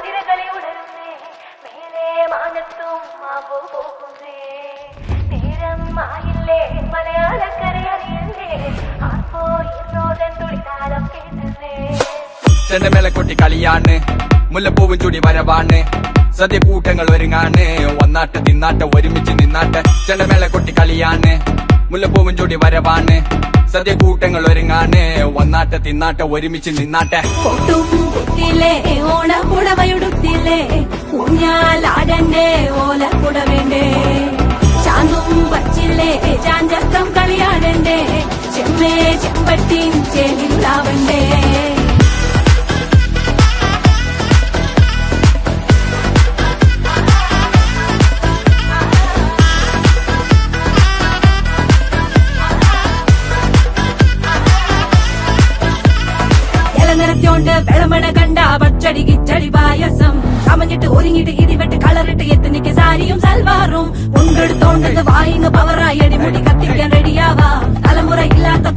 കുതിരകളെ ഉണരുന്നേ മേലെ മാനത്തും മാമ്പോ പോകുന്നേ നേരം ആയില്ലേ മലയാളക്കര അറിയണ്ടേ ആർപ്പോ ഇന്നോതൻ തുളിതാളം കേട്ടേ ചെണ്ട മേളക്കൊട്ടി കളിയാണ് മുല്ലപ്പൂവും ചൂടി വരവാണ് സദ്യ കൂട്ടങ്ങൾ ഒരുങ്ങാണ് ഒന്നാട്ട തിന്നാട്ട ഒരുമിച്ച് നിന്നാട്ട ചെണ്ട മേളക്കൊട്ടി കളിയാണ് മുല്ലപ്പൂവും ചൂടി വരവാണ് സദ്യ കൂട്ടങ്ങൾ ഒരുങ്ങാണ് ഒന്നാട്ട തിന്നാട്ട ഒരുമിച്ച് നിന്നാട്ടെ ഓണപ്പുടവയുടുത്തില്ലേ ഊഞ്ഞാലാടണ്ടേ ഓലക്കുടവേണ്ടേ ചാന്തും വച്ചില്ലേ ചാഞ്ചക്കം കളിയാടണ്ടേ ചെമ്മേ ചെമ്പട്ടിൻ ചേലിലാവണ്ടേ നിറത്തോണ്ട് വെളമണ കണ്ട പച്ചടി കിച്ചടി പായസം ചമഞ്ഞിട്ട് ഒരുങ്ങിട്ട് ഇടിവെട്ട് കളറിട്ട് എത്തുനിക്ക് സാരിയും സൽവാറും കൊണ്ടെടുത്തോണ്ടത് വായിന്ന് പവറായി അടിമുടി കത്തിക്കാൻ റെഡിയാവാ തലമുറ ഇല്ലാത്ത